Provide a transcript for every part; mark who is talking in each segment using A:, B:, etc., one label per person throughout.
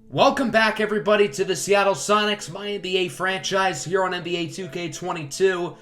A: Welcome back, everybody, to the Seattle Sonics MyNBA franchise here on NBA 2K22.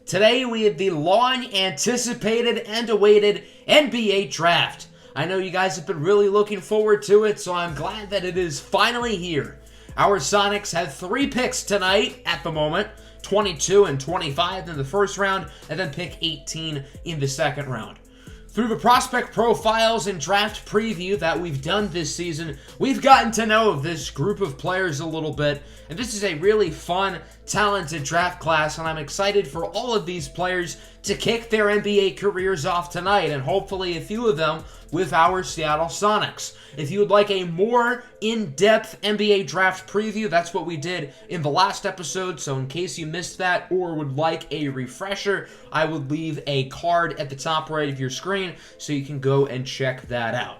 A: Today, we have the long-anticipated and awaited NBA Draft. I know you guys have been really looking forward to it, so I'm glad that it is finally here. Our Sonics have 3 picks tonight at the moment, 22 and 25 in the first round, and then pick 18 in the second round. Through the prospect profiles and draft preview that we've done this season, we've gotten to know this group of players a little bit, and this is a really fun, talented draft class, and I'm excited for all of these players to kick their NBA careers off tonight, and hopefully a few of them with our Seattle Sonics. If you would like a more in-depth NBA draft preview, that's what we did in the last episode, so in case you missed that or would like a refresher, I would leave a card at the top right of your screen so you can go and check that out.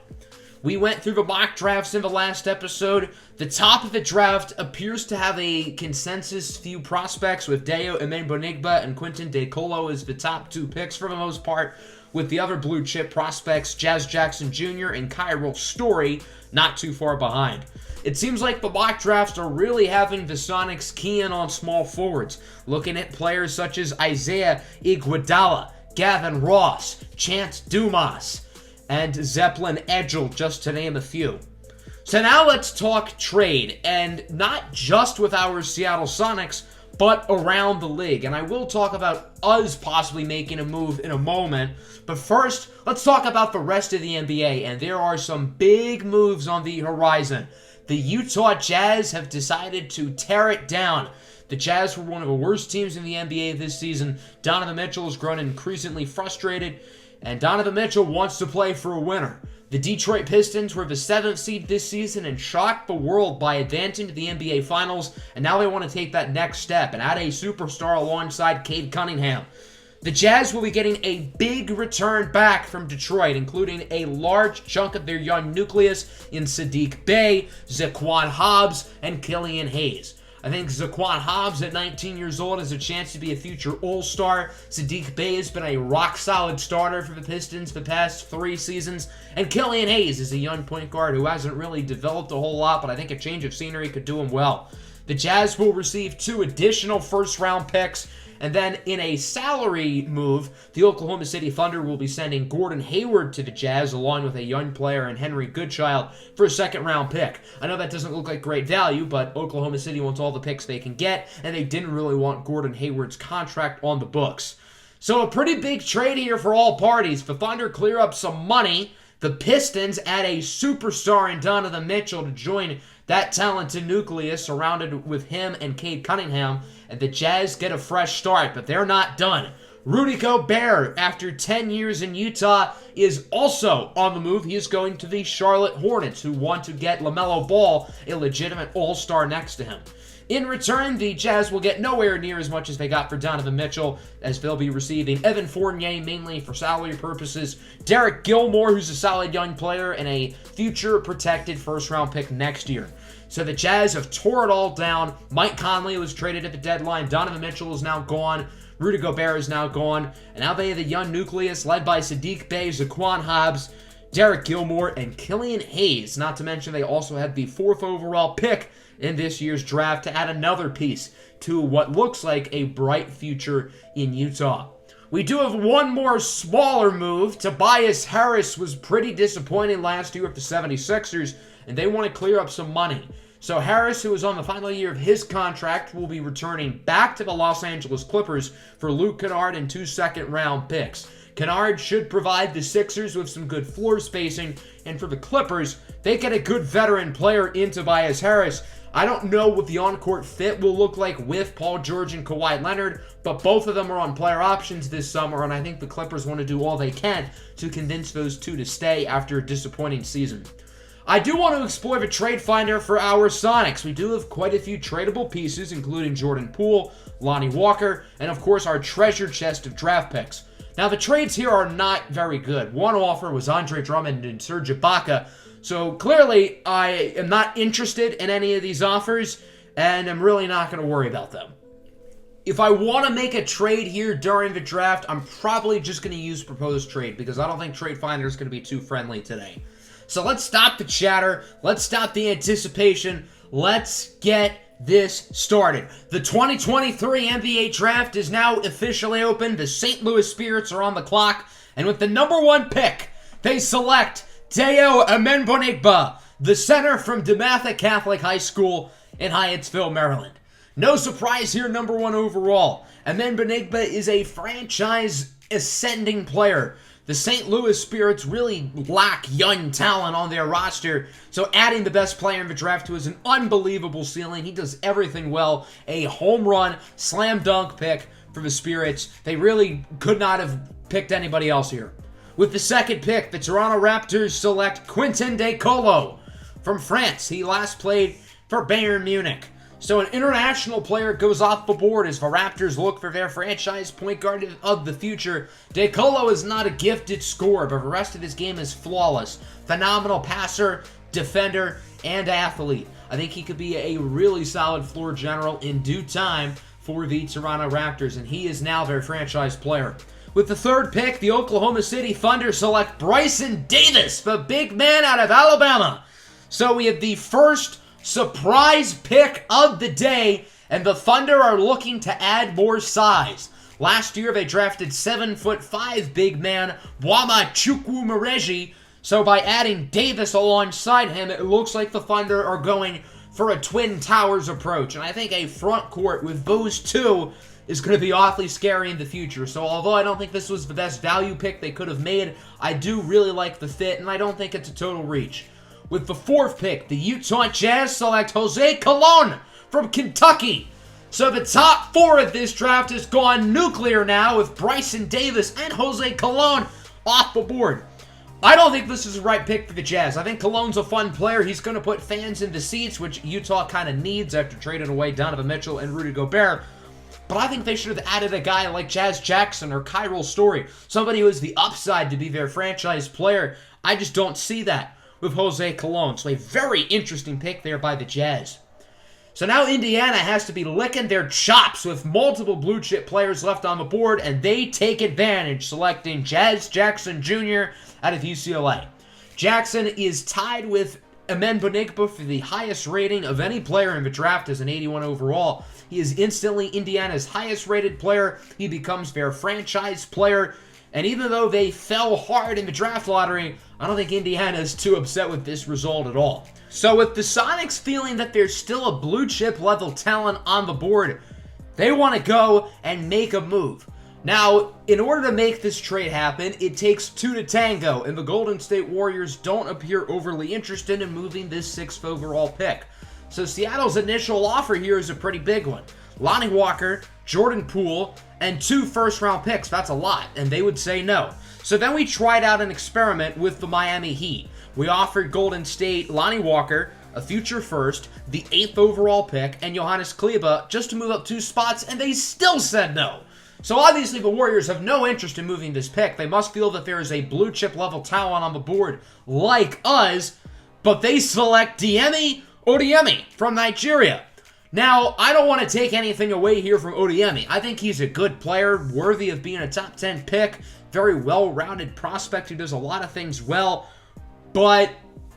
A: We went through the mock drafts in the last episode. The top of the draft appears to have a consensus few prospects, with Dayo Imembonigba and Quinton De Colo as the top 2 picks for the most part, with the other blue chip prospects, Jazz Jackson Jr. and Cairo Story, not too far behind. It seems like the mock drafts are really having the Sonics key in on small forwards, looking at players such as Isaiah Iguodala, Gavin Ross, Chance Dumas, and Zeppelin Edgel, just to name a few. So now let's talk trade, and not just with our Seattle Sonics, but around the league. And I will talk about us possibly making a move in a moment, but first, let's talk about the rest of the NBA, and there are some big moves on the horizon. The Utah Jazz have decided to tear it down. The Jazz were one of the worst teams in the NBA this season. Donovan Mitchell has grown increasingly frustrated, and Donovan Mitchell wants to play for a winner. The Detroit Pistons were the 7th seed this season and shocked the world by advancing to the NBA Finals, and now they want to take that next step and add a superstar alongside Cade Cunningham. The Jazz will be getting a big return back from Detroit, including a large chunk of their young nucleus in Saddiq Bey, Zaquan Hobbs, and Killian Hayes. I think Zaquan Hobbs at 19 years old has a chance to be a future all-star. Saddiq Bey has been a rock-solid starter for the Pistons the past 3 seasons. And Killian Hayes is a young point guard who hasn't really developed a whole lot, but I think a change of scenery could do him well. The Jazz will receive 2 additional first-round picks. And then in a salary move, the Oklahoma City Thunder will be sending Gordon Hayward to the Jazz along with a young player in Henry Goodchild for a second-round pick. I know that doesn't look like great value, but Oklahoma City wants all the picks they can get, and they didn't really want Gordon Hayward's contract on the books. So a pretty big trade here for all parties. The Thunder clear up some money. The Pistons add a superstar in Donovan Mitchell to join that talented nucleus surrounded with him and Cade Cunningham, and the Jazz get a fresh start, but they're not done. Rudy Gobert, after 10 years in Utah, is also on the move. He is going to the Charlotte Hornets, who want to get LaMelo Ball, a legitimate all-star, next to him. In return, the Jazz will get nowhere near as much as they got for Donovan Mitchell, as they'll be receiving Evan Fournier mainly for salary purposes, Derek Gilmore, who's a solid young player, and a future protected first-round pick next year. So the Jazz have tore it all down. Mike Conley was traded at the deadline. Donovan Mitchell is now gone. Rudy Gobert is now gone. And now they have the young nucleus led by Saddiq Bey, Zaquan Hobbs, Derek Gilmore, and Killian Hayes. Not to mention they also had the 4th overall pick in this year's draft to add another piece to what looks like a bright future in Utah. We do have one more smaller move. Tobias Harris was pretty disappointing last year with the 76ers, and they want to clear up some money. So Harris, who is on the final year of his contract, will be returning back to the Los Angeles Clippers for Luke Kennard and 2 second-round picks. Kennard should provide the Sixers with some good floor spacing, and for the Clippers, they get a good veteran player in Tobias Harris. I don't know what the on-court fit will look like with Paul George and Kawhi Leonard, but both of them are on player options this summer, and I think the Clippers want to do all they can to convince those two to stay after a disappointing season. I do want to explore the trade finder for our Sonics. We do have quite a few tradable pieces, including Jordan Poole, Lonnie Walker, and of course our treasure chest of draft picks. Now the trades here are not very good. One offer was Andre Drummond and Serge Ibaka, so clearly I am not interested in any of these offers, and I'm really not going to worry about them. If I want to make a trade here during the draft, I'm probably just going to use proposed trade, because I don't think Trade Finder is going to be too friendly today. So let's stop the chatter. Let's stop the anticipation. Let's get this started. The 2023 NBA Draft is now officially open. The St. Louis Spirits are on the clock. And with the number 1 pick, they select Teo Amenbonigba, the center from DeMatha Catholic High School in Hyattsville, Maryland. No surprise here, number 1 overall. Amenbonigba is a franchise ascending player. The St. Louis Spirits really lack young talent on their roster, so adding the best player in the draft to is an unbelievable ceiling. He does everything well. A home run, slam dunk pick for the Spirits. They really could not have picked anybody else here. With the second pick, the Toronto Raptors select Quentin De Colo from France. He last played for Bayern Munich. So an international player goes off the board as the Raptors look for their franchise point guard of the future. De Colo is not a gifted scorer, but the rest of his game is flawless. Phenomenal passer, defender, and athlete. I think he could be a really solid floor general in due time for the Toronto Raptors, and he is now their franchise player. With the third pick, the Oklahoma City Thunder select Bryson Davis, the big man out of Alabama. So we have the first surprise pick of the day, and the Thunder are looking to add more size. Last year, they drafted 7'5" big man Wama Chukwumereji, so by adding Davis alongside him, it looks like the Thunder are going for a Twin Towers approach, and I think a front court with those two is going to be awfully scary in the future. So although I don't think this was the best value pick they could have made, I do really like the fit, and I don't think it's a total reach. With the fourth pick, the Utah Jazz select Jose Colon from Kentucky. So the top 4 of this draft has gone nuclear now with Bryson Davis and Jose Colon off the board. I don't think this is the right pick for the Jazz. I think Colon's a fun player. He's going to put fans in the seats, which Utah kind of needs after trading away Donovan Mitchell and Rudy Gobert. But I think they should have added a guy like Jazz Jackson or Cairo Story, somebody who has the upside to be their franchise player. I just don't see that with Jose Colon. So a very interesting pick there by the Jazz. So now Indiana has to be licking their chops with multiple blue chip players left on the board, and they take advantage, selecting Jazz Jackson Jr. out of UCLA. Jackson is tied with Amenbonigba for the highest rating of any player in the draft as an 81 overall. He is instantly Indiana's highest rated player. He becomes their franchise player. And even though they fell hard in the draft lottery, I don't think Indiana is too upset with this result at all. So with the Sonics feeling that there's still a blue chip level talent on the board, they want to go and make a move. Now, in order to make this trade happen, it takes 2 to tango, and the Golden State Warriors don't appear overly interested in moving this 6th overall pick. So Seattle's initial offer here is a pretty big one. Lonnie Walker, Jordan Poole, and 2 first-round picks. That's a lot, and they would say no. So then we tried out an experiment with the Miami Heat. We offered Golden State Lonnie Walker, a future first, the 8th overall pick, and Johannes Kleba just to move up 2 spots, and they still said no. So obviously the Warriors have no interest in moving this pick. They must feel that there is a blue chip level talent on the board like us, but they select Diemi Odiemi from Nigeria. Now, I don't want to take anything away here from Odiemi. I think he's a good player, worthy of being a top 10 pick, very well-rounded prospect who does a lot of things well, but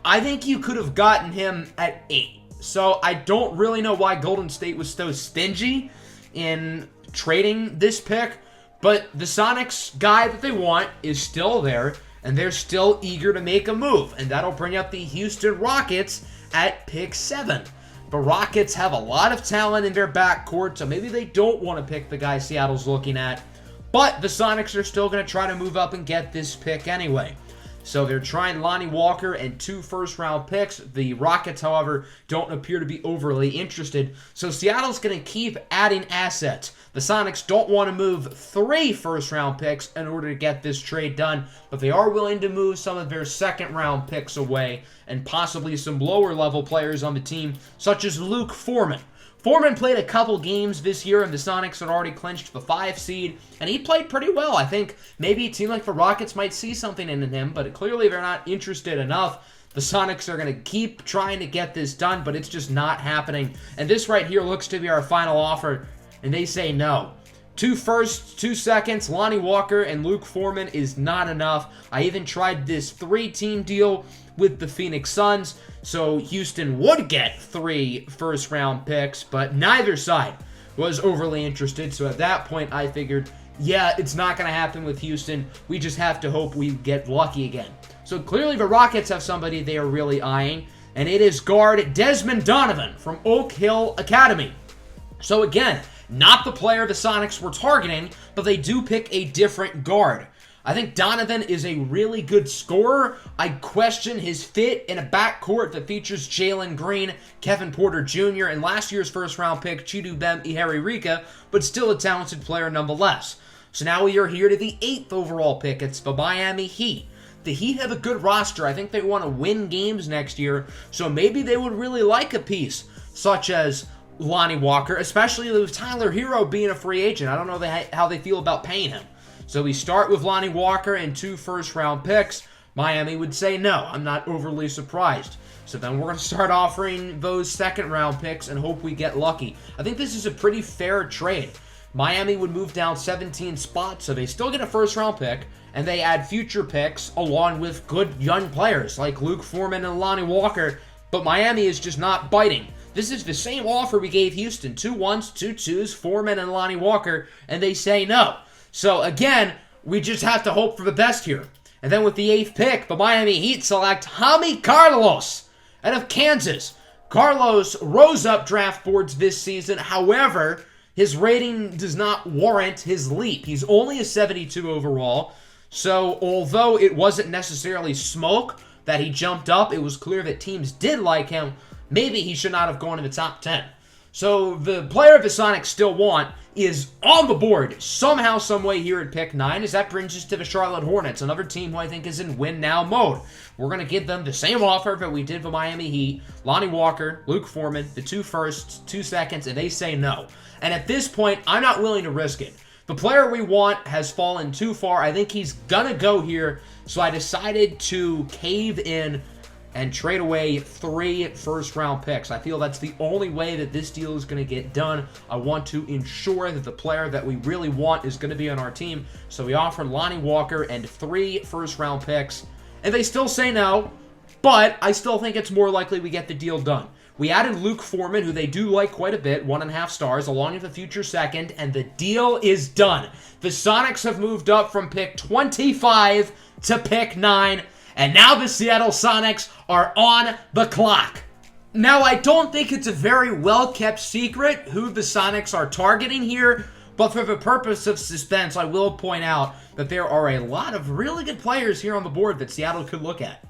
A: I think you could have gotten him at 8. So I don't really know why Golden State was so stingy in trading this pick, but the Sonics guy that they want is still there, and they're still eager to make a move, and that'll bring up the Houston Rockets at pick 7. The Rockets have a lot of talent in their backcourt, so maybe they don't want to pick the guy Seattle's looking at, but the Sonics are still going to try to move up and get this pick anyway. So they're trying Lonnie Walker and 2 first-round picks. The Rockets, however, don't appear to be overly interested. So Seattle's going to keep adding assets. The Sonics don't want to move 3 first-round picks in order to get this trade done, but they are willing to move some of their second-round picks away and possibly some lower-level players on the team, such as Luke Foreman. Foreman played a couple games this year, and the Sonics had already clinched the 5 seed, and he played pretty well. I think maybe a team like the Rockets might see something in him, but clearly they're not interested enough. The Sonics are going to keep trying to get this done, but it's just not happening. And this right here looks to be our final offer, and they say no. 2 firsts, 2 seconds, Lonnie Walker, and Luke Foreman is not enough. I even tried this 3-team deal with the Phoenix Suns, so Houston would get 3 first-round picks, but neither side was overly interested. So at that point, I figured, yeah, it's not going to happen with Houston. We just have to hope we get lucky again. So clearly the Rockets have somebody they are really eyeing, and it is guard Desmond Donovan from Oak Hill Academy. So again, not the player the Sonics were targeting, but they do pick a different guard. I think Donovan is a really good scorer. I question his fit in a backcourt that features Jalen Green, Kevin Porter Jr., and last year's first-round pick, Chidubem Iheririka, but still a talented player nonetheless. So now we are here to the 8th overall pick. It's the Miami Heat. The Heat have a good roster. I think they want to win games next year, so maybe they would really like a piece such as Lonnie Walker, especially with Tyler Hero being a free agent. I don't know how they feel about paying him. So we start with Lonnie Walker and 2 first-round picks. Miami would say no. I'm not overly surprised. So then we're going to start offering those second-round picks and hope we get lucky. I think this is a pretty fair trade. Miami would move down 17 spots, so they still get a first-round pick, and they add future picks along with good young players like Luke Foreman and Lonnie Walker, but Miami is just not biting. This is the same offer we gave Houston, 2 1s, 2 2s, Foreman and Lonnie Walker, and they say no. So again, we just have to hope for the best here. And then with the 8th pick, the Miami Heat select Jaime Carlos out of Kansas. Carlos rose up draft boards this season. However, his rating does not warrant his leap. He's only a 72 overall. So although it wasn't necessarily smoke that he jumped up, it was clear that teams did like him. Maybe he should not have gone in the top 10. So the player the Sonics still want is on the board somehow, someway here at pick 9, as that brings us to the Charlotte Hornets, another team who I think is in win-now mode. We're going to give them the same offer that we did for Miami Heat, Lonnie Walker, Luke Foreman, the 2 firsts, 2 seconds, and they say no. And at this point, I'm not willing to risk it. The player we want has fallen too far. I think he's going to go here, so I decided to cave in and trade away 3 first-round picks. I feel that's the only way that this deal is going to get done. I want to ensure that the player that we really want is going to be on our team. So we offer Lonnie Walker and 3 first-round picks. And they still say no, but I still think it's more likely we get the deal done. We added Luke Foreman, who they do like quite a bit, 1.5 stars, along with a future second, and the deal is done. The Sonics have moved up from pick 25 to pick 9, and now the Seattle Sonics are on the clock. Now, I don't think it's a very well-kept secret who the Sonics are targeting here, but for the purpose of suspense, I will point out that there are a lot of really good players here on the board that Seattle could look at.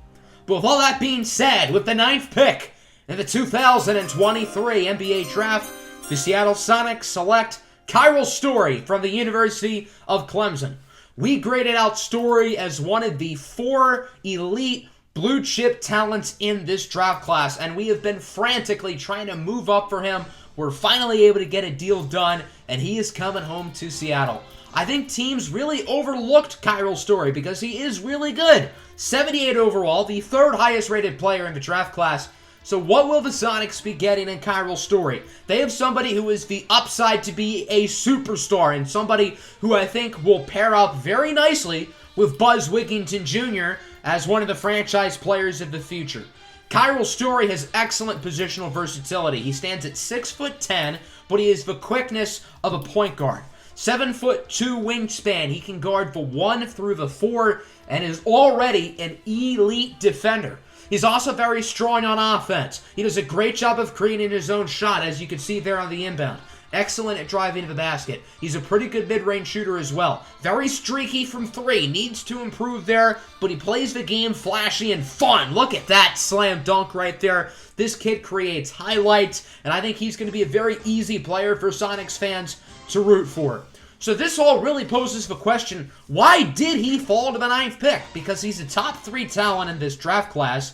A: But with all that being said, with the 9th pick in the 2023 NBA Draft, the Seattle Sonics select Cairo Story from the University of Clemson. We graded out Story as one of the 4 elite blue chip talents in this draft class, and we have been frantically trying to move up for him. We're finally able to get a deal done, and he is coming home to Seattle. I think teams really overlooked Cairo Story because he is really good. 78 overall, the 3rd highest rated player in the draft class. So what will the Sonics be getting in Cairo Story? They have somebody who is the upside to be a superstar, and somebody who I think will pair up very nicely with Buzz Wigginton Jr. as one of the franchise players of the future. Cairo Story has excellent positional versatility. He stands at 6'10", but he has the quickness of a point guard. 7'2" wingspan. He can guard the 1 through the 4 and is already an elite defender. He's also very strong on offense. He does a great job of creating his own shot, as you can see there on the inbound. Excellent at driving to the basket. He's a pretty good mid-range shooter as well. Very streaky from 3. Needs to improve there, but he plays the game flashy and fun. Look at that slam dunk right there. This kid creates highlights, and I think he's going to be a very easy player for Sonics fans to root for. So this all really poses the question, why did he fall to the 9th pick? Because he's a top 3 talent in this draft class,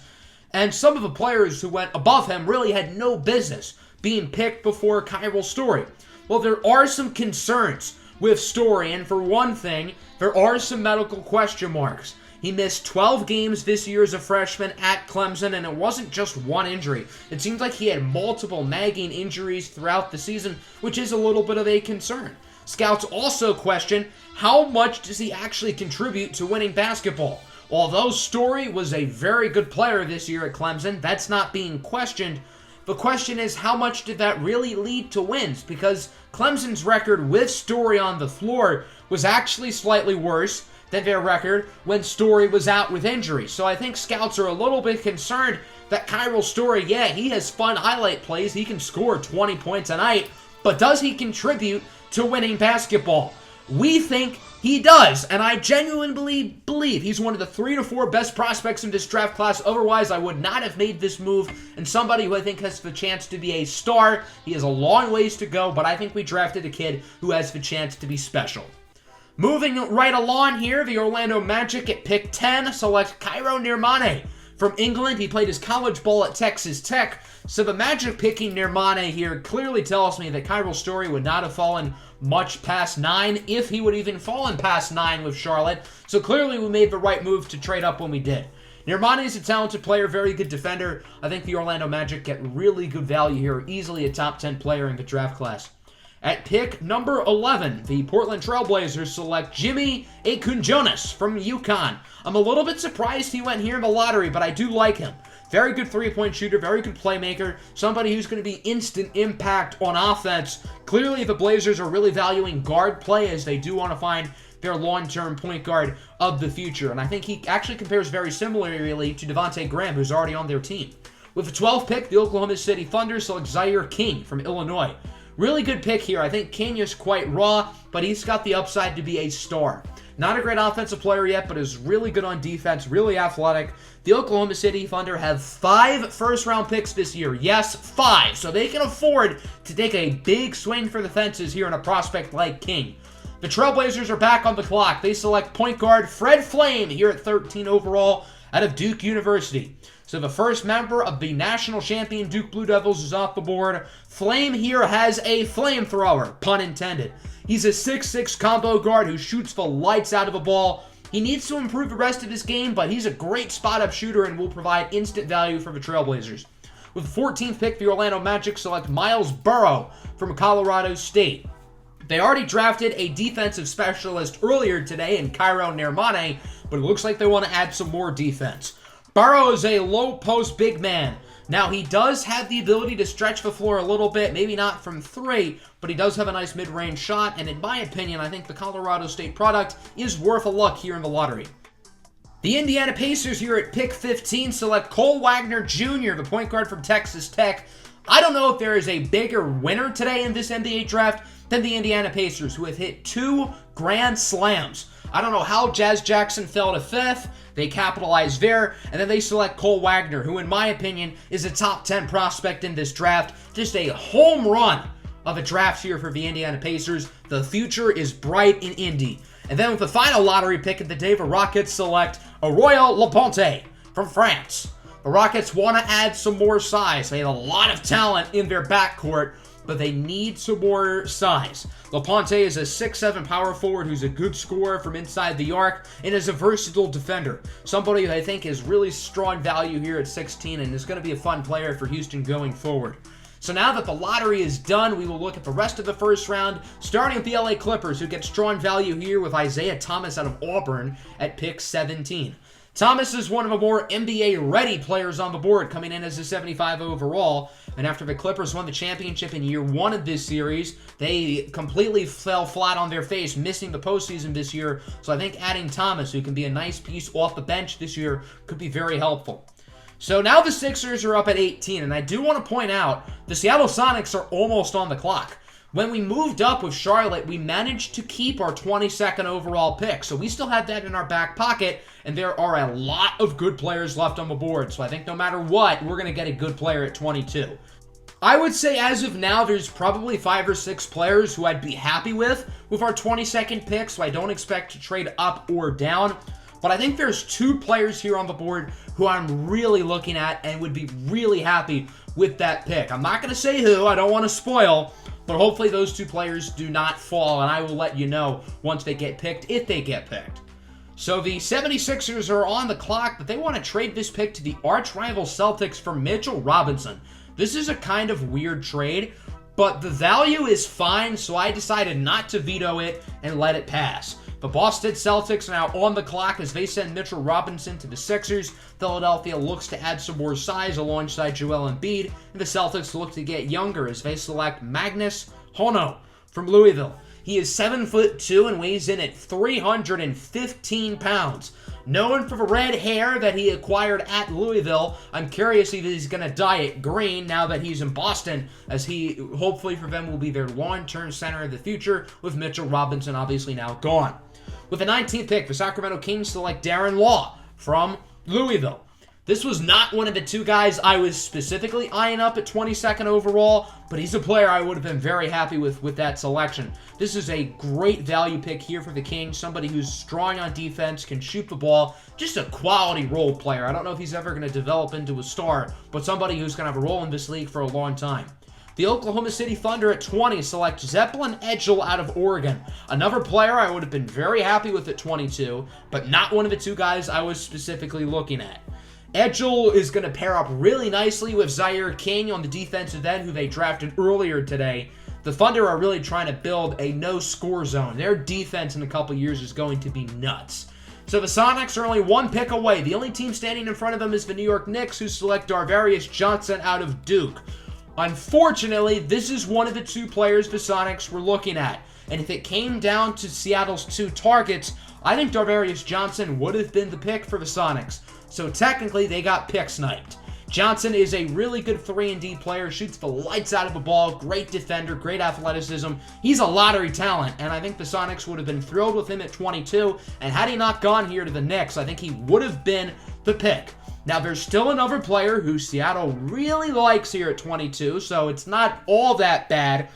A: and some of the players who went above him really had no business being picked before Cairo Story. Well, there are some concerns with Story, and for one thing, there are some medical question marks. He missed 12 games this year as a freshman at Clemson, and it wasn't just one injury. It seems like he had multiple nagging injuries throughout the season, which is a little bit of a concern. Scouts also question, how much does he actually contribute to winning basketball? Although Story was a very good player this year at Clemson, that's not being questioned. The question is, how much did that really lead to wins? Because Clemson's record with Story on the floor was actually slightly worse than their record when Story was out with injury. So I think scouts are a little bit concerned that Cairo Story, yeah, he has fun highlight plays. He can score 20 points a night, but does he contribute to winning basketball? We think he does, and I genuinely believe he's one of the 3 to 4 best prospects in this draft class. Otherwise, I would not have made this move, and somebody who I think has the chance to be a star. He has a long ways to go, but I think we drafted a kid who has the chance to be special. Moving right along here, the Orlando Magic at pick 10 select Cairo Nirmane. From England, he played his college ball at Texas Tech, so the Magic picking Nirmane here clearly tells me that Cairo Story would not have fallen much past 9, if he would even fallen past 9 with Charlotte, so clearly we made the right move to trade up when we did. Nirmane is a talented player, very good defender. I think the Orlando Magic get really good value here, easily a top 10 player in the draft class. At pick number 11, the Portland Trailblazers select Jimmy Akunjonas from UConn. I'm a little bit surprised he went here in the lottery, but I do like him. Very good three-point shooter, very good playmaker, somebody who's going to be instant impact on offense. Clearly, the Blazers are really valuing guard play as they do want to find their long-term point guard of the future. And I think he actually compares very similarly to Devontae Graham, who's already on their team. With the 12th pick, the Oklahoma City Thunder select Zaire King from Illinois. Really good pick here. I think King is quite raw, but he's got the upside to be a star. Not a great offensive player yet, but is really good on defense, really athletic. The Oklahoma City Thunder have 5 first-round picks this year. Yes, 5. So they can afford to take a big swing for the fences here on a prospect like King. The Trailblazers are back on the clock. They select point guard Fred Flame here at 13 overall out of Duke University. So the first member of the national champion Duke Blue Devils is off the board. Flame here has a flamethrower, pun intended. He's a 6'6" combo guard who shoots the lights out of a ball. He needs to improve the rest of his game, but he's a great spot-up shooter and will provide instant value for the Trailblazers. With the 14th pick, the Orlando Magic select Miles Burrow from Colorado State. They already drafted a defensive specialist earlier today in Cairo Nirmane, but it looks like they want to add some more defense. Burrow is a low-post big man. Now, he does have the ability to stretch the floor a little bit, maybe not from 3, but he does have a nice mid-range shot, and in my opinion, I think the Colorado State product is worth a look here in the lottery. The Indiana Pacers here at pick 15 select Cole Wagner Jr., the point guard from Texas Tech. I don't know if there is a bigger winner today in this NBA draft than the Indiana Pacers, who have hit 2 grand slams. I don't know how Jazz Jackson fell to 5th. They capitalized there, and then they select Cole Wagner, who in my opinion is a top 10 prospect in this draft. Just a home run of a draft here for the Indiana Pacers. The future is bright in Indy. And then with the final lottery pick of the day, the Rockets select Arroyo Laponte from France. The Rockets want to add some more size. They have a lot of talent in their backcourt, but they need some more size. Laponte is a 6'7" power forward who's a good scorer from inside the arc and is a versatile defender. Somebody who I think is really strong value here at 16 and is going to be a fun player for Houston going forward. So now that the lottery is done, we will look at the rest of the first round, starting with the LA Clippers, who get strong value here with Isaiah Thomas out of Auburn at pick 17. Thomas is one of the more NBA-ready players on the board, coming in as a 75 overall. And after the Clippers won the championship in year 1 of this series, they completely fell flat on their face, missing the postseason this year. So I think adding Thomas, who can be a nice piece off the bench this year, could be very helpful. So now the Sixers are up at 18, and I do want to point out the Seattle Sonics are almost on the clock. When we moved up with Charlotte, we managed to keep our 22nd overall pick. So we still have that in our back pocket, and there are a lot of good players left on the board. So I think no matter what, we're going to get a good player at 22. I would say as of now, there's probably 5 or 6 players who I'd be happy with our 22nd pick, so I don't expect to trade up or down. But I think there's 2 players here on the board who I'm really looking at and would be really happy with that pick. I'm not going to say who, I don't want to spoil, but hopefully those 2 players do not fall, and I will let you know once they get picked, if they get picked. So the 76ers are on the clock, but they want to trade this pick to the arch-rival Celtics for Mitchell Robinson. This is a kind of weird trade, but the value is fine, so I decided not to veto it and let it pass. The Boston Celtics are now on the clock as they send Mitchell Robinson to the Sixers. Philadelphia looks to add some more size alongside Joel Embiid, and the Celtics look to get younger as they select Magnus Hono from Louisville. He is 7'2" and weighs in at 315 pounds. Known for the red hair that he acquired at Louisville, I'm curious if he's going to dye it green now that he's in Boston, as he, hopefully for them, will be their long-term center of the future, with Mitchell Robinson obviously now gone. With the 19th pick, the Sacramento Kings select Darren Law from Louisville. This was not one of the two guys I was specifically eyeing up at 22nd overall, but he's a player I would have been very happy with that selection. This is a great value pick here for the Kings, somebody who's strong on defense, can shoot the ball, just a quality role player. I don't know if he's ever going to develop into a star, but somebody who's going to have a role in this league for a long time. The Oklahoma City Thunder at 20 select Zeppelin Edgel out of Oregon. Another player I would have been very happy with at 22, but not one of the two guys I was specifically looking at. Edgel is going to pair up really nicely with Zaire King on the defensive end, who they drafted earlier today. The Thunder are really trying to build a no-score zone. Their defense in a couple years is going to be nuts. So the Sonics are only one pick away. The only team standing in front of them is the New York Knicks, who select Darvarius Johnson out of Duke. Unfortunately, this is one of the two players the Sonics were looking at. And if it came down to Seattle's two targets, I think Darvarius Johnson would have been the pick for the Sonics. So technically, they got pick sniped. Johnson is a really good 3-and-D player, shoots the lights out of the ball, great defender, great athleticism. He's a lottery talent, and I think the Sonics would have been thrilled with him at 22, and had he not gone here to the Knicks, I think he would have been the pick. Now, there's still another player who Seattle really likes here at 22, so it's not all that bad,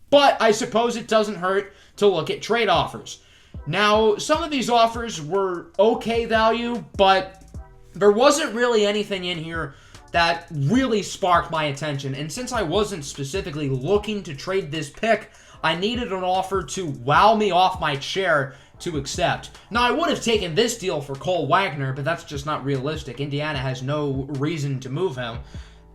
A: but I suppose it doesn't hurt to look at trade offers. Now, some of these offers were okay value, but there wasn't really anything in here that really sparked my attention. And since I wasn't specifically looking to trade this pick, I needed an offer to wow me off my chair to accept. Now, I would have taken this deal for Cole Wagner, but that's just not realistic. Indiana has no reason to move him.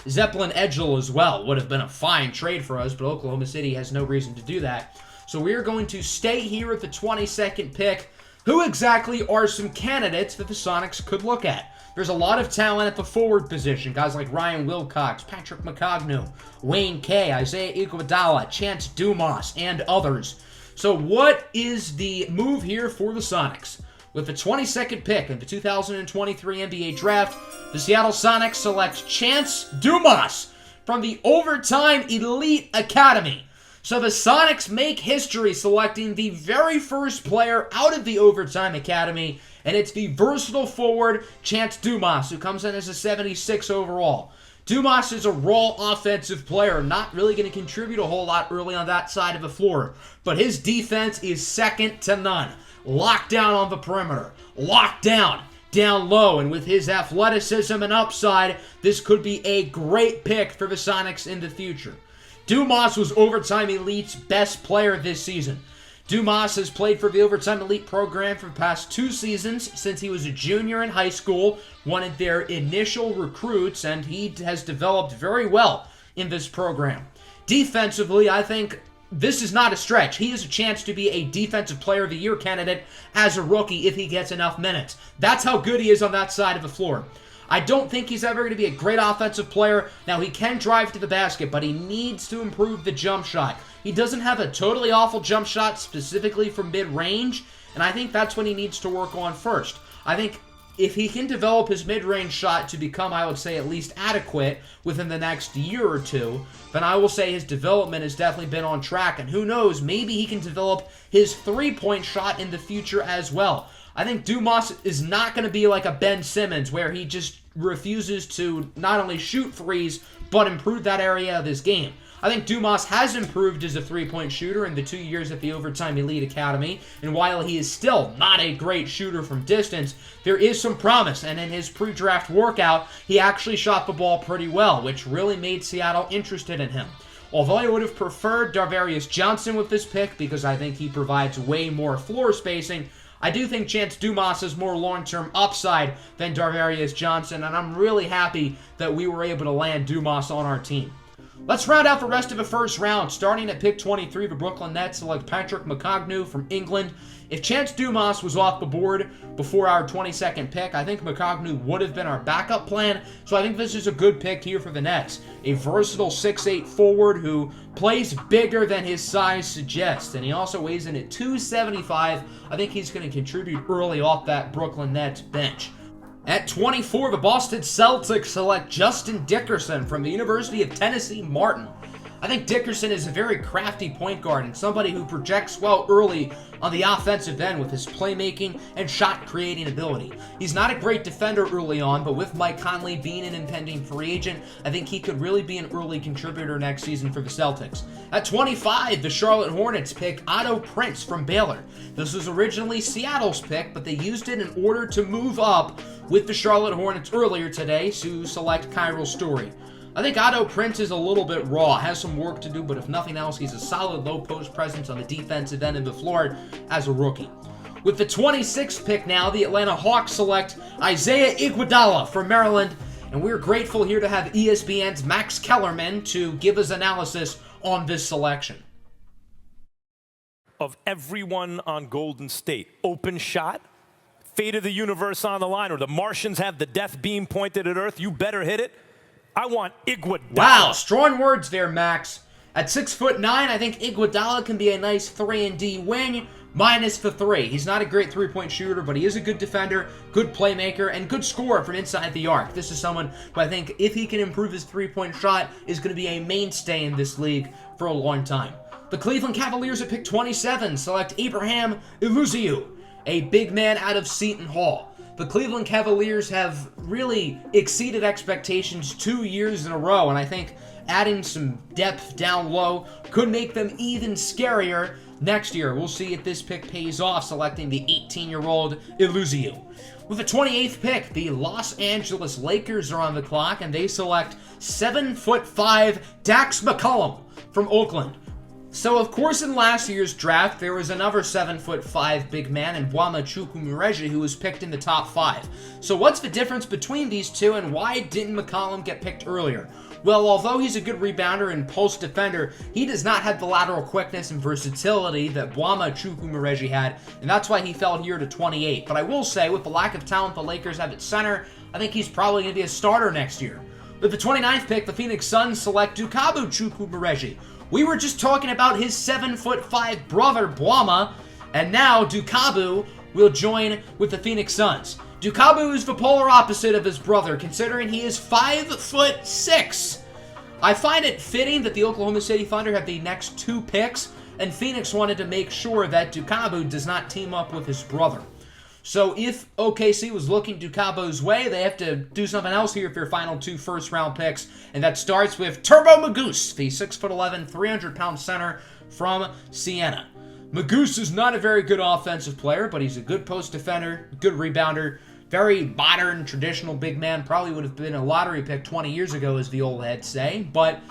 A: Zeppelin Edgel as well would have been a fine trade for us, but Oklahoma City has no reason to do that. So we are going to stay here at the 22nd pick. Who exactly are some candidates that the Sonics could look at? There's a lot of talent at the forward position. Guys like Ryan Wilcox, Patrick Mukwamu, Wayne Kay, Isaiah Iguodala, Chance Dumas, and others. So what is the move here for the Sonics? With the 22nd pick in the 2023 NBA Draft, the Seattle Sonics select Chance Dumas from the Overtime Elite Academy. So the Sonics make history selecting the very first player out of the Overtime Academy, and it's the versatile forward Chance Dumas, who comes in as a 76 overall. Dumas is a raw offensive player, not really going to contribute a whole lot early on that side of the floor, but his defense is second to none. Locked down on the perimeter, locked down low, and with his athleticism and upside, this could be a great pick for the Sonics in the future. Dumas was Overtime Elite's best player this season. Dumas has played for the Overtime Elite program for the past 2 seasons since he was a junior in high school, one of their initial recruits, and he has developed very well in this program. Defensively, I think this is not a stretch. He has a chance to be a Defensive Player of the Year candidate as a rookie if he gets enough minutes. That's how good he is on that side of the floor. I don't think he's ever going to be a great offensive player. Now, he can drive to the basket, but he needs to improve the jump shot. He doesn't have a totally awful jump shot specifically from mid-range, and I think that's what he needs to work on first. I think if he can develop his mid-range shot to become, I would say, at least adequate within the next year or two, then I will say his development has definitely been on track, and who knows, maybe he can develop his three-point shot in the future as well. I think Dumas is not going to be like a Ben Simmons, where he just refuses to not only shoot threes, but improve that area of his game. I think Dumas has improved as a three-point shooter in the 2 years at the Overtime Elite Academy, and while he is still not a great shooter from distance, there is some promise, and in his pre-draft workout, he actually shot the ball pretty well, which really made Seattle interested in him. Although I would have preferred Darvarius Johnson with this pick, because I think he provides way more floor spacing, I do think Chance Dumas has more long-term upside than Darvarius Johnson, and I'm really happy that we were able to land Dumas on our team. Let's round out the rest of the first round. Starting at pick 23, the Brooklyn Nets select Patrick Mukwamu from England. If Chance Dumas was off the board before our 22nd pick, I think Mukwamu would have been our backup plan. So I think this is a good pick here for the Nets. A versatile 6'8 forward who plays bigger than his size suggests. And he also weighs in at 275. I think he's going to contribute early off that Brooklyn Nets bench. At 24, the Boston Celtics select Justin Dickerson from the University of Tennessee, Martin. I think Dickerson is a very crafty point guard and somebody who projects well early on the offensive end with his playmaking and shot-creating ability. He's not a great defender early on, but with Mike Conley being an impending free agent, I think he could really be an early contributor next season for the Celtics. At 25, the Charlotte Hornets pick Otto Prince from Baylor. This was originally Seattle's pick, but they used it in order to move up with the Charlotte Hornets earlier today to select Cairo Story. I think Otto Prince is a little bit raw, has some work to do, but if nothing else, he's a solid low-post presence on the defensive end of the floor as a rookie. With the 26th pick now, the Atlanta Hawks select Isaiah Iguodala from Maryland, and we're grateful here to have ESPN's Max Kellerman to give us analysis on this selection.
B: Of everyone on Golden State, open shot, fate of the universe on the line, or the Martians have the death beam pointed at Earth, you better hit it. I want Iguodala.
A: Wow, strong words there, Max. At 6'9", I think Iguodala can be a nice 3-and-D wing, minus the 3. He's not a great three-point shooter, but he is a good defender, good playmaker, and good scorer from inside the arc. This is someone who I think, if he can improve his three-point shot, is going to be a mainstay in this league for a long time. The Cleveland Cavaliers at pick 27 select Abraham Elusiu, a big man out of Seton Hall. The Cleveland Cavaliers have really exceeded expectations 2 years in a row, and I think adding some depth down low could make them even scarier next year. We'll see if this pick pays off, selecting the 18-year-old Elusiu. With the 28th pick, the Los Angeles Lakers are on the clock, and they select 7'5" Dax McCollum from Oakland. So, of course, in last year's draft, there was another 7'5" big man in Mukwamu who was picked in the top 5. So what's the difference between these two, and why didn't McCollum get picked earlier? Well, although he's a good rebounder and post defender, he does not have the lateral quickness and versatility that Mukwamu had, and that's why he fell here to 28. But I will say, with the lack of talent the Lakers have at center, I think he's probably going to be a starter next year. With the 29th pick, the Phoenix Suns select Mukwamu. We were just talking about his 7'5" brother, Mukwamu, and now Mukwamu will join with the Phoenix Suns. Mukwamu is the polar opposite of his brother, considering he is 5'6". I find it fitting that the Oklahoma City Thunder have the next 2 picks, and Phoenix wanted to make sure that Mukwamu does not team up with his brother. So if OKC was looking Mukwamu's way, they have to do something else here for their final 2 first-round picks, and that starts with Turbo Magoosh, the 6'11", 300-pound center from Siena. Magoosh is not a very good offensive player, but he's a good post defender, good rebounder, very modern, traditional big man. Probably would have been a lottery pick 20 years ago, as the old heads say, but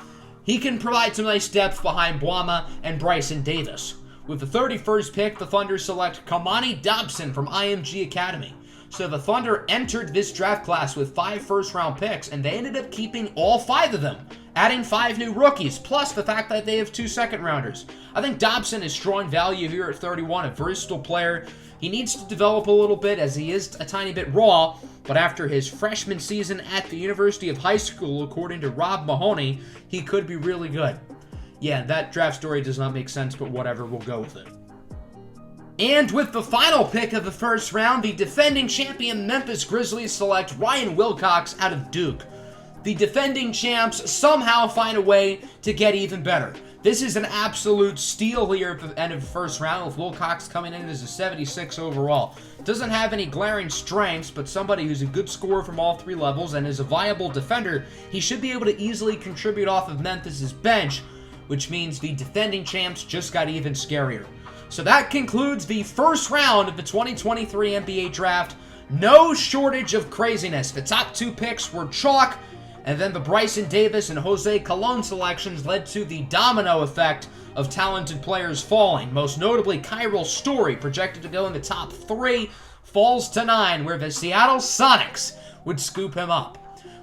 A: he can provide some nice depth behind Mukwamu and Bryson Davis. With the 31st pick, the Thunder select Kamani Dobson from IMG Academy. So the Thunder entered this draft class with 5 first-round picks, and they ended up keeping all 5 of them, adding 5 new rookies, plus the fact that they have 2 second-rounders. I think Dobson is strong value here at 31, a versatile player. He needs to develop a little bit, as he is a tiny bit raw, but after his freshman season at the University of High School, according to Rob Mahoney, he could be really good. Yeah, that draft story does not make sense, but whatever, we'll go with it. And with the final pick of the first round, the defending champion Memphis Grizzlies select Ryan Wilcox out of Duke. The defending champs somehow find a way to get even better. This is an absolute steal here at the end of the first round, with Wilcox coming in as a 76 overall. Doesn't have any glaring strengths, but somebody who's a good scorer from all 3 levels and is a viable defender. He should be able to easily contribute off of Memphis's bench, which means the defending champs just got even scarier. So that concludes the first round of the 2023 NBA Draft. No shortage of craziness. The top 2 picks were chalk, and then the Bryson Davis and Jose Colon selections led to the domino effect of talented players falling. Most notably, Cairo Story, projected to go in the top 3, falls to 9, where the Seattle Sonics would scoop him up.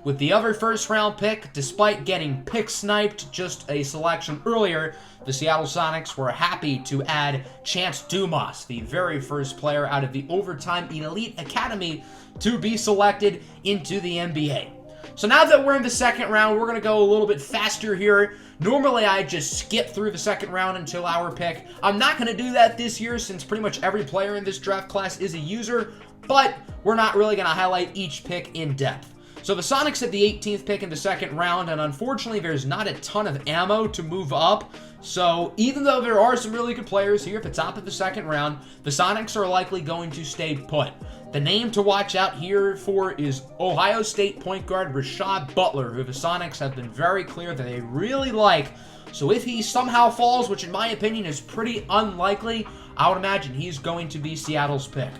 A: With the other first-round pick, despite getting pick-sniped just a selection earlier, the Seattle Sonics were happy to add Chance Dumas, the very first player out of the Overtime Elite Academy to be selected into the NBA. So now that we're in the second round, we're going to go a little bit faster here. Normally, I just skip through the second round until our pick. I'm not going to do that this year since pretty much every player in this draft class is a user, but we're not really going to highlight each pick in depth. So the Sonics had the 18th pick in the second round, and unfortunately, there's not a ton of ammo to move up. So even though there are some really good players here at the top of the second round, the Sonics are likely going to stay put. The name to watch out here for is Ohio State point guard Rashad Butler, who the Sonics have been very clear that they really like. So if he somehow falls, which in my opinion is pretty unlikely, I would imagine he's going to be Seattle's pick.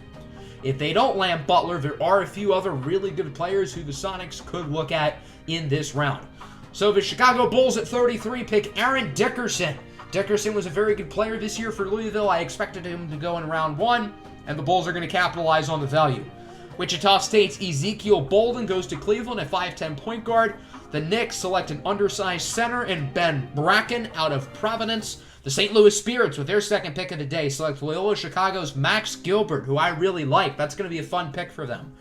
A: If they don't land Butler, there are a few other really good players who the Sonics could look at in this round. So the Chicago Bulls at 33 pick Aaron Dickerson. Dickerson was a very good player this year for Louisville. I expected him to go in round 1, and the Bulls are going to capitalize on the value. Wichita State's Ezekiel Bolden goes to Cleveland at 5'10 point guard. The Knicks select an undersized center in Ben Bracken out of Providence. The St. Louis Spirits, with their second pick of the day, select Loyola Chicago's Max Gilbert, who I really like. That's going to be a fun pick for them.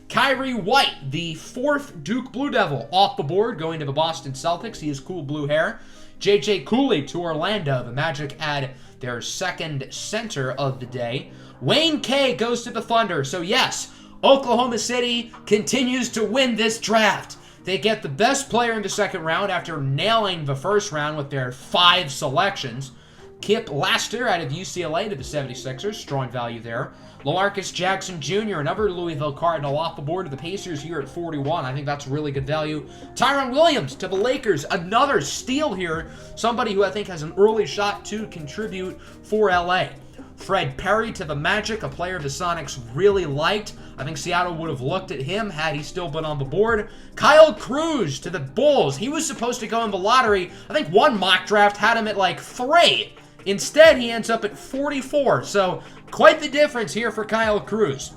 A: Kyrie White, the 4th Duke Blue Devil, off the board, going to the Boston Celtics. He has cool blue hair. J.J. Cooley to Orlando. The Magic add their second center of the day. Wayne Kay goes to the Thunder. So yes, Oklahoma City continues to win this draft. They get the best player in the second round after nailing the first round with their 5 selections. Kip Laster out of UCLA to the 76ers, strong value there. LaMarcus Jackson Jr., another Louisville Cardinal, off the board to the Pacers here at 41. I think that's really good value. Tyron Williams to the Lakers, another steal here. Somebody who I think has an early shot to contribute for LA. Fred Perry to the Magic, a player the Sonics really liked. I think Seattle would have looked at him had he still been on the board. Kyle Cruz to the Bulls. He was supposed to go in the lottery. I think one mock draft had him at like 3. Instead, he ends up at 44. So quite the difference here for Kyle Cruz.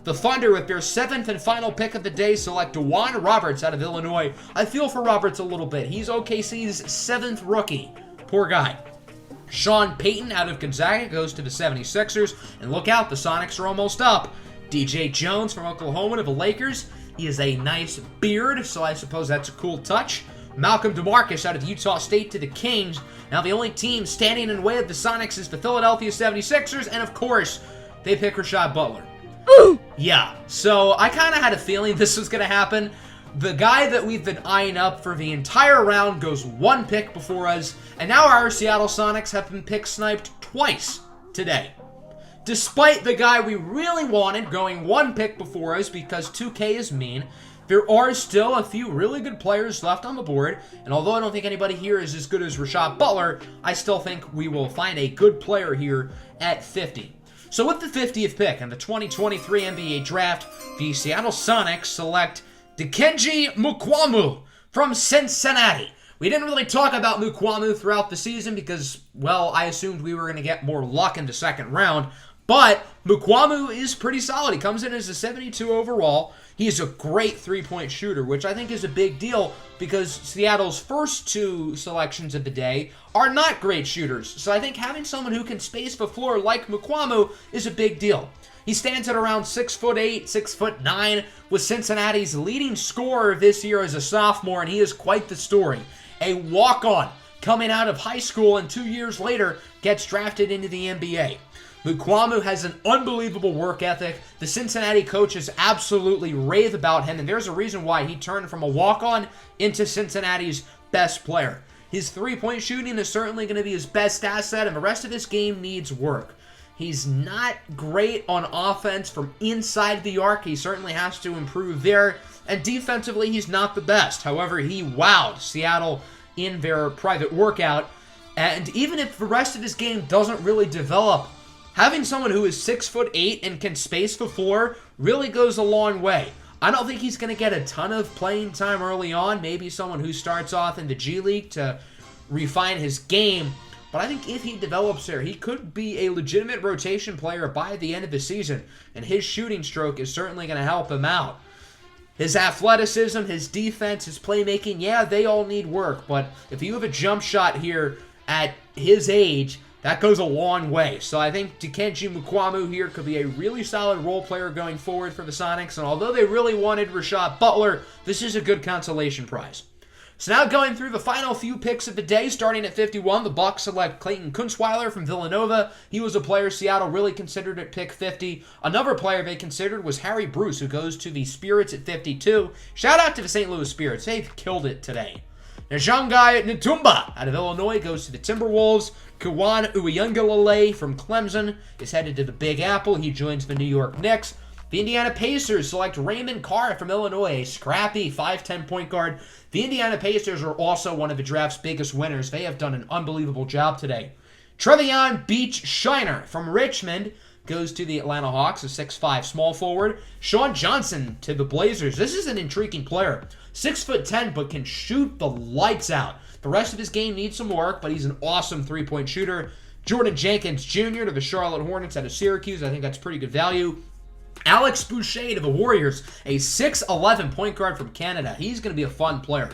A: The Thunder, with their 7th and final pick of the day, select DeJuan Roberts out of Illinois. I feel for Roberts a little bit. He's OKC's 7th rookie. Poor guy. Sean Payton out of Gonzaga goes to the 76ers. And look out, the Sonics are almost up. DJ Jones from Oklahoma to the Lakers. He has a nice beard, so I suppose that's a cool touch. Malcolm DeMarcus out of Utah State to the Kings. Now the only team standing in the way of the Sonics is the Philadelphia 76ers, and of course, they pick Rashad Butler. Ooh. Yeah, so I kind of had a feeling this was going to happen. The guy that we've been eyeing up for the entire round goes 1 pick before us, and now our Seattle Sonics have been pick sniped twice today. Despite the guy we really wanted going 1 pick before us because 2K is mean, there are still a few really good players left on the board, and although I don't think anybody here is as good as Rashad Butler, I still think we will find a good player here at 50. So with the 50th pick in the 2023 NBA Draft, the Seattle Sonics select Kenji Mukwamu from Cincinnati. We didn't really talk about Mukwamu throughout the season because, well, I assumed we were going to get more luck in the second round, but Mukwamu is pretty solid. He comes in as a 72 overall. He is a great three-point shooter, which I think is a big deal because Seattle's first 2 selections of the day are not great shooters. So I think having someone who can space the floor like Mukwamu is a big deal. He stands at around 6'8", 6'9", with Cincinnati's leading scorer this year as a sophomore, and he is quite the story. A walk-on coming out of high school and 2 years later gets drafted into the NBA. Mukwamu has an unbelievable work ethic. The Cincinnati coaches absolutely rave about him, and there's a reason why he turned from a walk-on into Cincinnati's best player. His three-point shooting is certainly going to be his best asset, and the rest of his game needs work. He's not great on offense from inside the arc. He certainly has to improve there, and defensively, he's not the best. However, he wowed Seattle in their private workout, and even if the rest of his game doesn't really develop, having someone who is 6'8" and can space the floor really goes a long way. I don't think he's going to get a ton of playing time early on. Maybe someone who starts off in the G League to refine his game. But I think if he develops there, he could be a legitimate rotation player by the end of the season. And his shooting stroke is certainly going to help him out. His athleticism, his defense, his playmaking, yeah, they all need work. But if you have a jump shot here at his age, that goes a long way. So I think Kenji Mukwamu here could be a really solid role player going forward for the Sonics. And although they really wanted Rashad Butler, this is a good consolation prize. So now going through the final few picks of the day, starting at 51, the Bucks select Clayton Kunzweiler from Villanova. He was a player Seattle really considered at pick 50. Another player they considered was Harry Bruce, who goes to the Spirits at 52. Shout out to the St. Louis Spirits. They've killed it today. Njangai Ntumba out of Illinois goes to the Timberwolves. Kawan Uyunglele from Clemson is headed to the Big Apple. He joins the New York Knicks. The Indiana Pacers select Raymond Carr from Illinois, a scrappy 5'10 point guard. The Indiana Pacers are also one of the draft's biggest winners. They have done an unbelievable job today. Trevion Beach-Shiner from Richmond goes to the Atlanta Hawks, a 6'5 small forward. Sean Johnson to the Blazers. This is an intriguing player. 6'10", but can shoot the lights out. The rest of his game needs some work, but he's an awesome three-point shooter. Jordan Jenkins Jr. to the Charlotte Hornets out of Syracuse. I think that's pretty good value. Alex Boucher to the Warriors, a 6'11 point guard from Canada. He's going to be a fun player.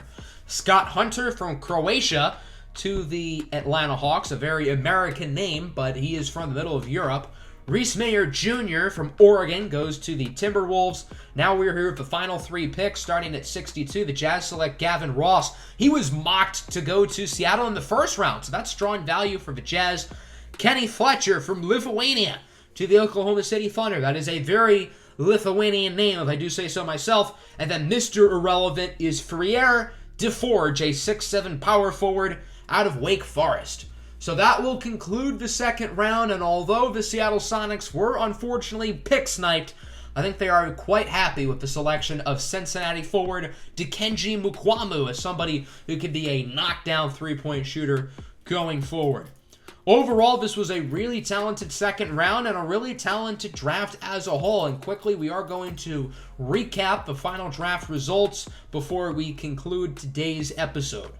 A: Scott Hunter from Croatia to the Atlanta Hawks, a very American name, but he is from the middle of Europe. Reese Mayer Jr. from Oregon goes to the Timberwolves. Now we're here with the final three picks, starting at 62. The Jazz select Gavin Ross. He was mocked to go to Seattle in the first round, so that's strong value for the Jazz. Kenny Fletcher from Lithuania to the Oklahoma City Thunder. That is a very Lithuanian name, if I do say so myself. And then Mr. Irrelevant is Ferrier DeForge, a 6'7 power forward out of Wake Forest. So that will conclude the second round, and although the Seattle Sonics were unfortunately pick sniped, I think they are quite happy with the selection of Cincinnati forward Kenji Mukwamu as somebody who could be a knockdown three-point shooter going forward. Overall, this was a really talented second round and a really talented draft as a whole. And quickly, we are going to recap the final draft results before we conclude today's episode.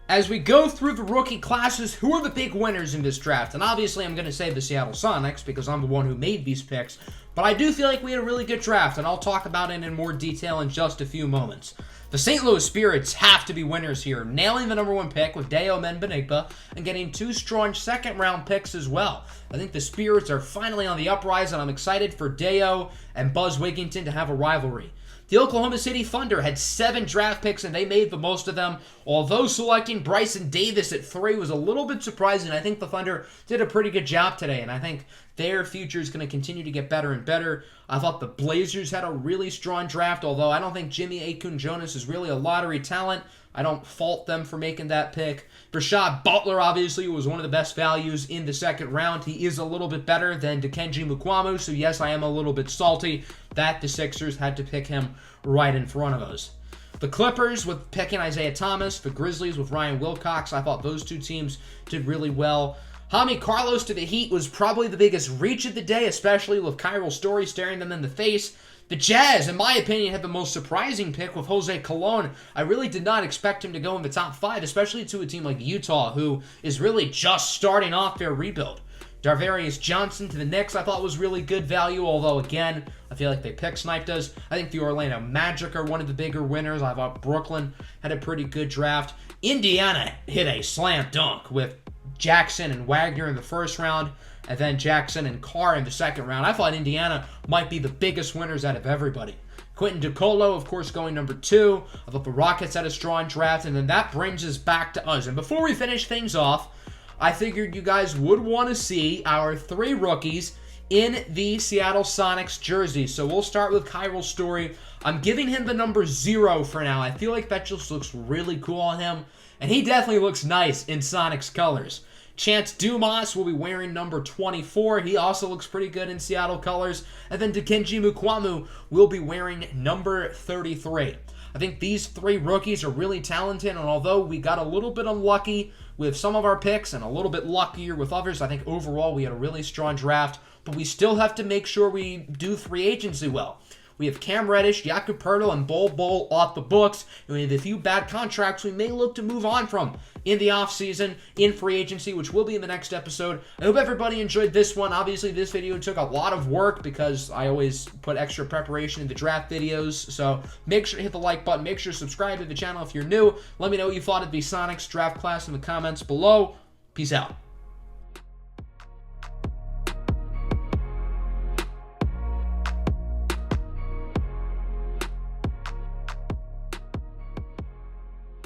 A: As we go through the rookie classes, who are the big winners in this draft? And obviously, I'm going to say the Seattle Sonics because I'm the one who made these picks. But I do feel like we had a really good draft, and I'll talk about it in more detail in just a few moments. The St. Louis Spirits have to be winners here, nailing the number one pick with Deo Menbenigba and getting two strong second-round picks as well. I think the Spirits are finally on the uprise, and I'm excited for Deo and Buzz Wigginton to have a rivalry. The Oklahoma City Thunder had 7 draft picks, and they made the most of them. Although selecting Bryson Davis at 3 was a little bit surprising, I think the Thunder did a pretty good job today, and I think their future is going to continue to get better and better. I thought the Blazers had a really strong draft, although I don't think Jimmy Akun-Jonas is really a lottery talent. I don't fault them for making that pick. Rashad Butler, obviously, was one of the best values in the second round. He is a little bit better than Kenji Mukwamu, so yes, I am a little bit salty that the Sixers had to pick him right in front of us. The Clippers with picking Isaiah Thomas, the Grizzlies with Ryan Wilcox. I thought those two teams did really well. Jaime Carlos to the Heat was probably the biggest reach of the day, especially with Cairo Story staring them in the face. The Jazz, in my opinion, had the most surprising pick with Jose Colon. I really did not expect him to go in the top 5, especially to a team like Utah, who is really just starting off their rebuild. Darvarius Johnson to the Knicks I thought was really good value, although, again, I feel like they pick sniped us. I think the Orlando Magic are one of the bigger winners. I thought Brooklyn had a pretty good draft. Indiana hit a slam dunk with Jackson and Wagner in the first round, and then Jackson and Carr in the second round. I thought Indiana might be the biggest winners out of everybody. Quentin DeColo, of course, going number 2. I thought the Rockets had a strong draft, and then that brings us back to us. And before we finish things off, I figured you guys would want to see our 3 rookies in the Seattle Sonics jerseys. So we'll start with Cairo Story. I'm giving him the number 0 for now. I feel like that just looks really cool on him, and he definitely looks nice in Sonics colors. Chance Dumas will be wearing number 24. He also looks pretty good in Seattle colors. And then Kenji Mukwamu will be wearing number 33. I think these 3 rookies are really talented, and although we got a little bit unlucky with some of our picks and a little bit luckier with others, I think overall we had a really strong draft, but we still have to make sure we do free agency well. We have Cam Reddish, Jakob Poeltl, and Bol off the books. And we have a few bad contracts we may look to move on from in the offseason, in free agency, which will be in the next episode. I hope everybody enjoyed this one. Obviously, this video took a lot of work because I always put extra preparation into draft videos. So make sure to hit the like button. Make sure to subscribe to the channel if you're new. Let me know what you thought of the Sonics draft class in the comments below. Peace out.